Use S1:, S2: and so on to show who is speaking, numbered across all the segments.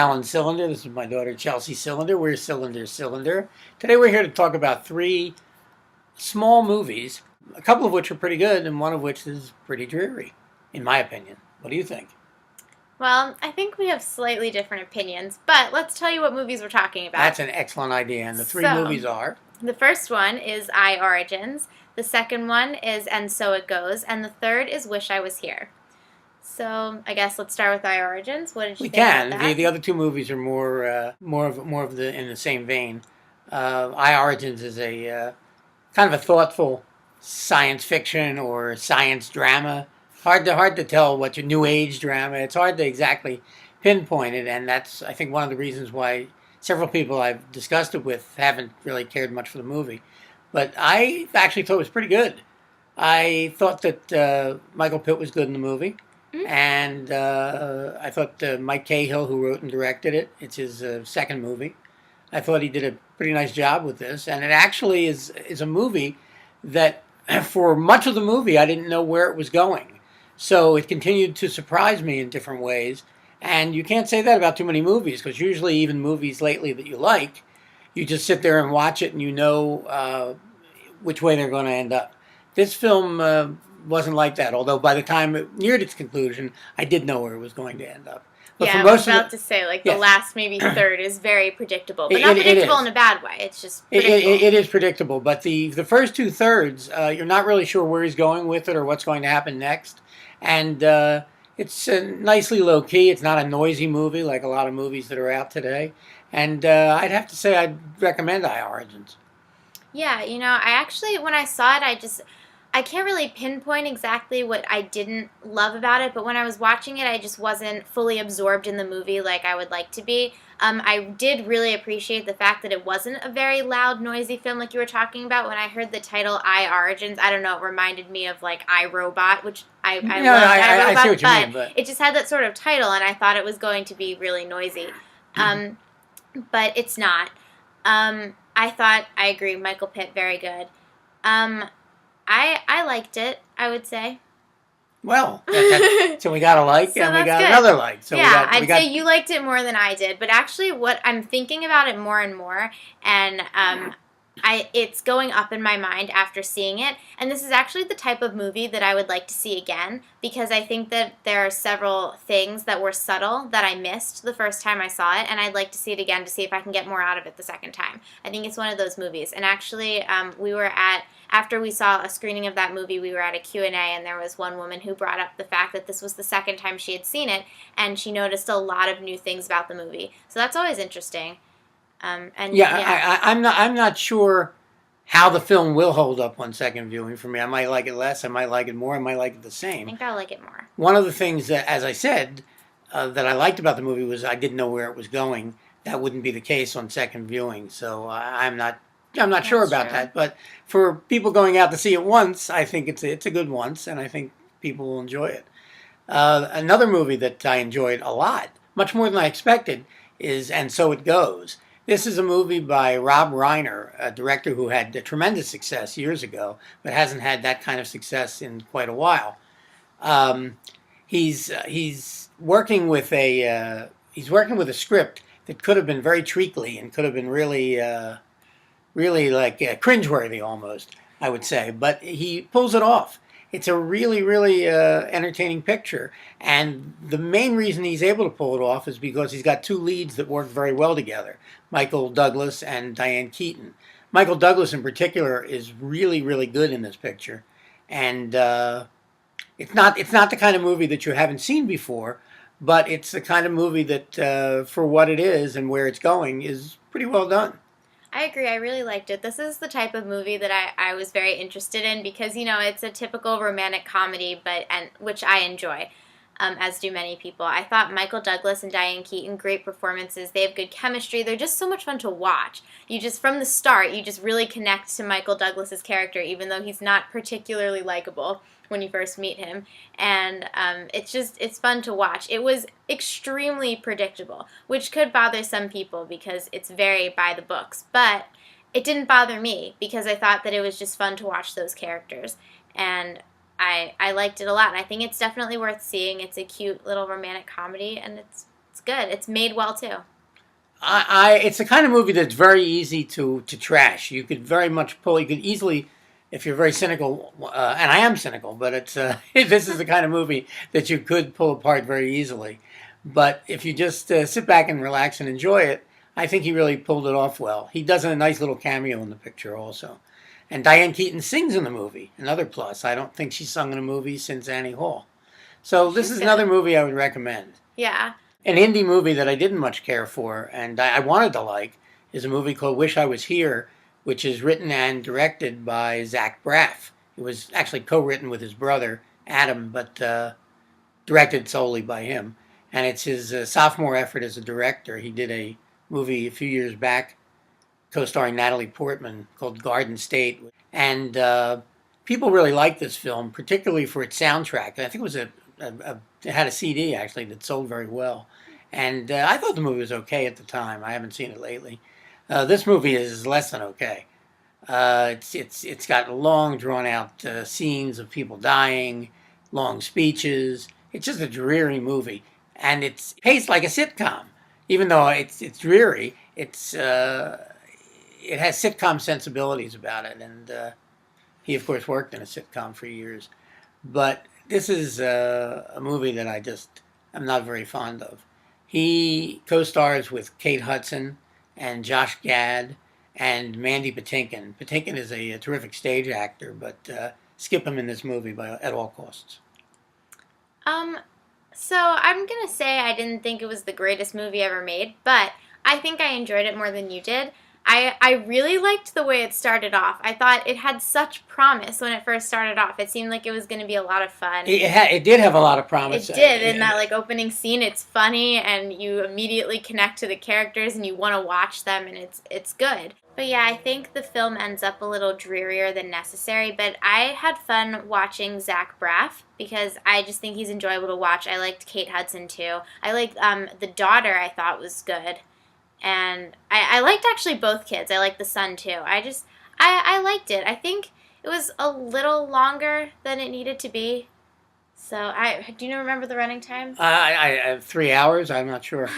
S1: Alan Cylinder. This is my daughter Chelsea Cylinder. We're Cylinder. Today we're here to talk about three small movies, a couple of which are pretty good and one of which is pretty dreary, in my opinion. What do you think?
S2: Well, I think we have slightly different opinions, but let's tell you what movies we're talking about.
S1: That's an excellent idea, and the three movies are...
S2: The first one is I, Origins, the second one is And So It Goes, and the third is Wish I Was Here. So I guess let's start with I, Origins. What did you think about that?
S1: The other two movies are more of the in the same vein. I, Origins is a kind of a thoughtful science fiction or science drama. Hard to tell what your new age drama. It's hard to exactly pinpoint it, and that's, I think, one of the reasons why several people I've discussed it with haven't really cared much for the movie. But I actually thought it was pretty good. I thought that Michael Pitt was good in the movie, and I thought Mike Cahill, who wrote and directed it, it's his second movie. I thought he did a pretty nice job with this, and it actually is a movie that, for much of the movie, I didn't know where it was going. So it continued to surprise me in different ways. And you can't say that about too many movies, because usually even movies lately that you like, you just sit there and watch it and you know which way they're going to end up. This film wasn't like that, although by the time it neared its conclusion, I did know where it was going to end up.
S2: But yeah, I was about to say, like, the last maybe third is very predictable. But not predictable in a bad way. It's just predictable.
S1: It is predictable. But the first two thirds, you're not really sure where he's going with it or what's going to happen next. And it's nicely low-key. It's not a noisy movie like a lot of movies that are out today. And I'd have to say I'd recommend I, Origins.
S2: Yeah, you know, I actually, when I saw it, I can't really pinpoint exactly what I didn't love about it, but when I was watching it, I just wasn't fully absorbed in the movie like I would like to be. I did really appreciate the fact that it wasn't a very loud, noisy film like you were talking about. When I heard the title I, Origins, I don't know, it reminded me of like I, Robot, which I love I, Robot,
S1: see what you mean, but
S2: it just had that sort of title, and I thought it was going to be really noisy. But it's not. I agree, Michael Pitt, very good. I liked it, I would say.
S1: Well, so we got a like,
S2: so
S1: and we got
S2: good.
S1: another like. So
S2: yeah, I'd say you liked it more than I did. But actually, what I'm thinking about it more and more, and it's going up in my mind after seeing it. And this is actually the type of movie that I would like to see again, because I think that there are several things that were subtle that I missed the first time I saw it, and I'd like to see it again to see if I can get more out of it the second time. I think it's one of those movies. And actually, after we saw a screening of that movie, we were at a Q&A, and there was one woman who brought up the fact that this was the second time she had seen it, and she noticed a lot of new things about the movie. So that's always interesting. I'm
S1: not sure how the film will hold up on second viewing for me. I might like it less, I might like it more, I might like it the same.
S2: I think I'll like it more.
S1: One of the things that, as I said, that I liked about the movie was I didn't know where it was going. That wouldn't be the case on second viewing, so I'm not sure about that. But for people going out to see it once, I think it's a good once, and I think people will enjoy it. Another movie that I enjoyed a lot, much more than I expected, is And So It Goes. This is a movie by Rob Reiner, a director who had tremendous success years ago, but hasn't had that kind of success in quite a while. He's working with a script that could have been very treacly and could have been really like cringeworthy almost, I would say. But he pulls it off. It's a really entertaining picture. And the main reason he's able to pull it off is because he's got two leads that work very well together, Michael Douglas and Diane Keaton. Michael Douglas in particular is really good in this picture. And it's not the kind of movie that you haven't seen before, but it's the kind of movie that, for what it is and where it's going, is pretty well done.
S2: I agree. I really liked it. This is the type of movie that I was very interested in because, you know, it's a typical romantic comedy, which I enjoy, as do many people. I thought Michael Douglas and Diane Keaton, great performances. They have good chemistry. They're just so much fun to watch. From the start, you just really connect to Michael Douglas's character, even though he's not particularly likable when you first meet him, and it's fun to watch. It was extremely predictable, which could bother some people because it's very by the books, but it didn't bother me because I thought that it was just fun to watch those characters, and I liked it a lot. I think it's definitely worth seeing. It's a cute little romantic comedy, and it's good. It's made well too.
S1: It's the kind of movie that's very easy to trash. You could very much pull. You could easily, if you're very cynical, and I am cynical, but it's this is the kind of movie that you could pull apart very easily. But if you just sit back and relax and enjoy it, I think he really pulled it off well. He does a nice little cameo in the picture also, and Diane Keaton sings in the movie. Another plus. I don't think she's sung in a movie since Annie Hall. So this is another movie I would recommend.
S2: Yeah.
S1: An indie movie that I didn't much care for and I wanted to like is a movie called Wish I Was Here, which is written and directed by Zach Braff. It was actually co-written with his brother, Adam, but directed solely by him. And it's his sophomore effort as a director. He did a movie a few years back co-starring Natalie Portman called Garden State. And people really liked this film, particularly for its soundtrack. I think it was it had a CD actually that sold very well, and I thought the movie was okay at the time. I haven't seen it lately. This movie is less than okay. It's got long drawn out scenes of people dying, long speeches. It's just a dreary movie, and it's paced like a sitcom. Even though it's dreary, it has sitcom sensibilities about it, and he of course worked in a sitcom for years, but this is a movie that I'm not very fond of. He co-stars with Kate Hudson and Josh Gad and Mandy Patinkin. Patinkin is a terrific stage actor, but skip him in this movie at all costs.
S2: So I'm gonna say I didn't think it was the greatest movie ever made, but I think I enjoyed it more than you did. I really liked the way it started off. I thought it had such promise when it first started off. It seemed like it was going to be a lot of fun.
S1: It did have a lot of promise.
S2: It did. In that opening scene, it's funny, and you immediately connect to the characters, and you want to watch them, and it's good. But yeah, I think the film ends up a little drearier than necessary, but I had fun watching Zach Braff because I just think he's enjoyable to watch. I liked Kate Hudson, too. I liked the daughter, I thought was good. And I liked actually both kids. I liked the son too. I liked it. I think it was a little longer than it needed to be. So do you remember the running time?
S1: I 3 hours. I'm not sure.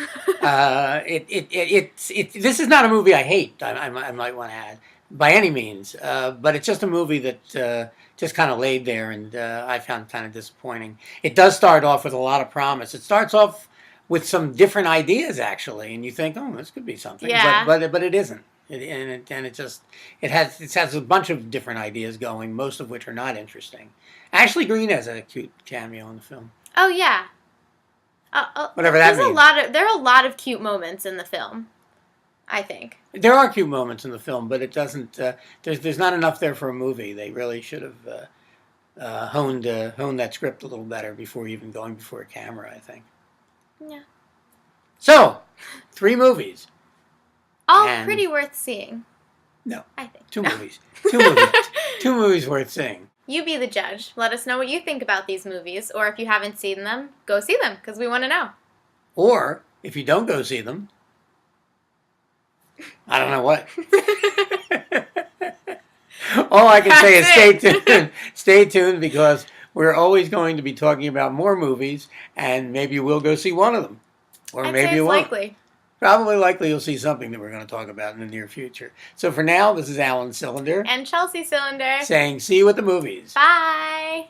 S1: This is not a movie I hate. I might want to add by any means, but it's just a movie that just kind of laid there, and I found kind of disappointing. It does start off with a lot of promise. It starts off with some different ideas actually, and you think, oh, this could be something.
S2: Yeah.
S1: But it isn't. It has a bunch of different ideas going, most of which are not interesting. Ashley Greene has a cute cameo in the film.
S2: Oh yeah.
S1: Whatever that means.
S2: There are a lot of cute moments in the film, I think.
S1: There are cute moments in the film, but it doesn't. There's not enough there for a movie. They really should have honed that script a little better before even going before a camera, I think.
S2: Yeah.
S1: So, 3 movies.
S2: All pretty worth seeing.
S1: No.
S2: I think.
S1: 2 movies. 2 movies. 2 movies worth seeing.
S2: You be the judge. Let us know what you think about these movies. Or if you haven't seen them, go see them, because we want to know.
S1: Or, if you don't go see them, I don't know what. All I can say is stay tuned. Stay tuned, because we're always going to be talking about more movies, and maybe we'll go see one of them. Or maybe you won't.
S2: Likely.
S1: Probably likely you'll see something that we're going to talk about in the near future. So for now, this is Alan Cylinder.
S2: And Chelsea Cylinder.
S1: Saying see you at the movies.
S2: Bye.